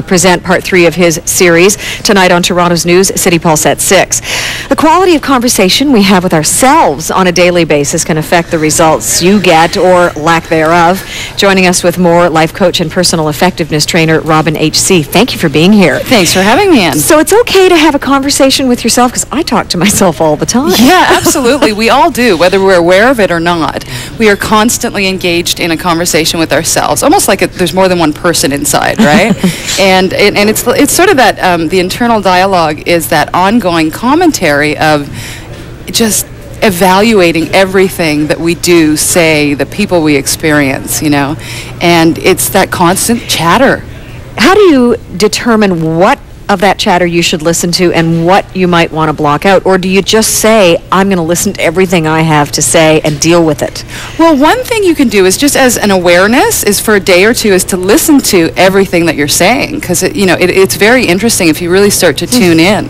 present part 3 of his series tonight on Toronto's News, City Pulse at 6. The quality of conversation we have with ourselves on a daily basis can affect the results you get or lack thereof. Joining us with more, life coach and personal effectiveness trainer Robin H.C. Thank you for being here. Thanks for having me, Ann. So it's okay to have a conversation with yourself, because I talk to myself all the time. Yeah, absolutely. We all do, whether we're aware of it or not. We are constantly engaged in a conversation with ourselves, almost like there's more than one person inside, right? and it's sort of that the internal dialogue is that ongoing commentary of just evaluating everything that we do, say, the people we experience, you know, and it's that constant chatter. How do you determine what of that chatter you should listen to and what you might want to block out? Or do you just say, I'm going to listen to everything I have to say and deal with it? Well, one thing you can do is, just as an awareness, is for a day or two is to listen to everything that you're saying, because it's very interesting if you really start to tune in.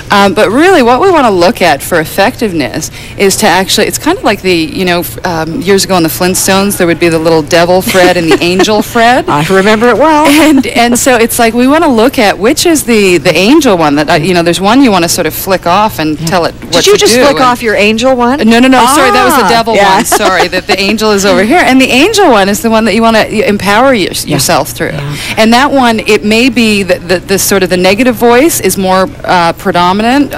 But really what we want to look at for effectiveness is to actually, it's kind of like years ago in the Flintstones, there would be the little devil Fred and the angel Fred. I remember it well. And so it's like we want to look at which is the angel one that, there's one you want to sort of flick off and tell it what to do. Did you just flick off your angel one? No, sorry, that was the devil one. Sorry, that the angel is over here. And the angel one is the one that you want to empower yourself through. Yeah. And that one, it may be that the sort of the negative voice is more predominant,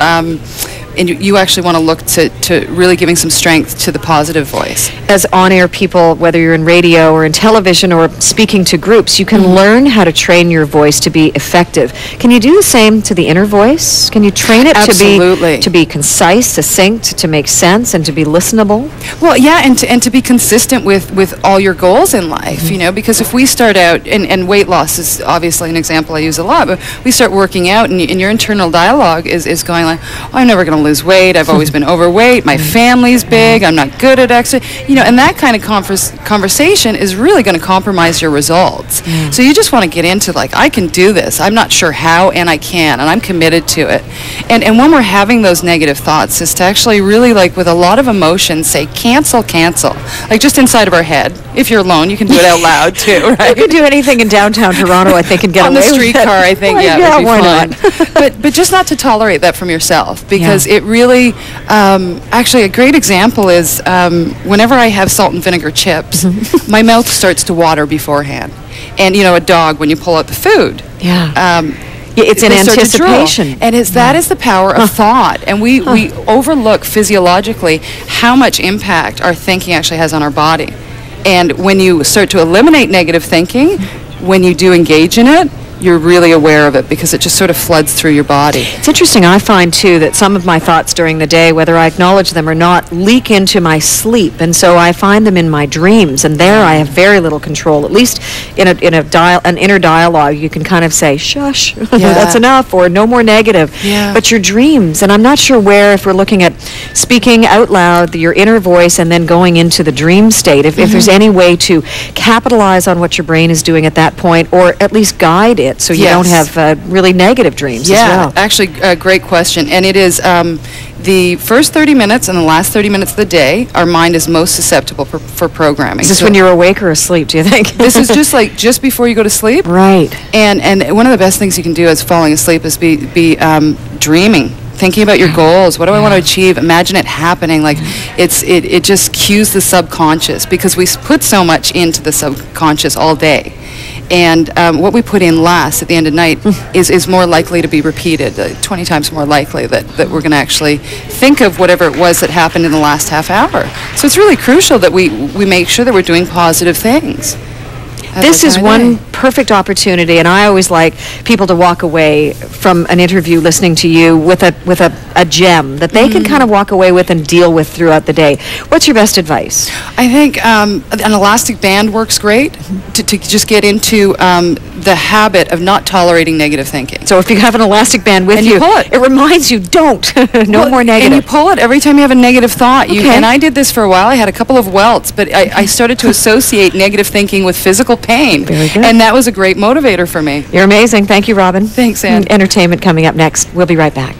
and you actually want to look to really giving some strength to the positive voice. As on-air people, whether you're in radio or in television or speaking to groups, you can learn how to train your voice to be effective. Can you do the same to the inner voice? Can you train it to be concise, succinct, to make sense, and to be listenable? Well, yeah, and to be consistent with all your goals in life, because if we start out, and weight loss is obviously an example I use a lot, but we start working out and your internal dialogue is going like, oh, I'm never going to lose weight, I've always been overweight, my family's big, I'm not good at exercise, and that kind of conversation is really going to compromise your results. So you just want to get into like, I can do this, I'm not sure how, and I can, and I'm committed to it. And when we're having those negative thoughts, is to actually really, like, with a lot of emotion, say cancel, like just inside of our head. If you're alone, you can do it out loud too, right? You can do anything in downtown Toronto, I think, and get away with it. On the streetcar, I think, it would be fun. Not? but just not to tolerate that from yourself, because it really, actually a great example is whenever I have salt and vinegar chips, my mouth starts to water beforehand. And a dog, when you pull out the food, it's an anticipation. And that is the power of thought. And we overlook physiologically how much impact our thinking actually has on our body. And when you start to eliminate negative thinking, when you do engage in it, you're really aware of it, because it just sort of floods through your body. It's interesting. I find, too, that some of my thoughts during the day, whether I acknowledge them or not, leak into my sleep. And so I find them in my dreams. And there I have very little control. At least in an inner dialogue, you can kind of say, shush, that's enough, or no more negative. But your dreams, and I'm not sure where, if we're looking at speaking out loud, your inner voice, and then going into the dream state, if there's any way to capitalize on what your brain is doing at that point, or at least guide it, so you don't have really negative dreams as well. Actually, a great question. And it is the first 30 minutes and the last 30 minutes of the day, our mind is most susceptible for programming. Is this when you're awake or asleep, do you think? This is just before you go to sleep. Right. And one of the best things you can do as falling asleep is be dreaming. Thinking about your goals. What do I want to achieve? Imagine it happening. Like it just cues the subconscious, because we put so much into the subconscious all day. And what we put in last at the end of night is more likely to be repeated, 20 times more likely that we're going to actually think of whatever it was that happened in the last half hour. So it's really crucial that we make sure that we're doing positive things. This is one perfect opportunity, and I always like people to walk away from an interview listening to you with a gem that they can kind of walk away with and deal with throughout the day. What's your best advice? I think an elastic band works great to just get into the habit of not tolerating negative thinking. So if you have an elastic band with you, pull it. It reminds you, don't. No more negative. And you pull it every time you have a negative thought. And I did this for a while. I had a couple of welts, but I started to associate negative thinking with physical pain. Very good. And that was a great motivator for me. You're amazing. Thank you, Robin. Thanks, Ann. Entertainment coming up next. We'll be right back.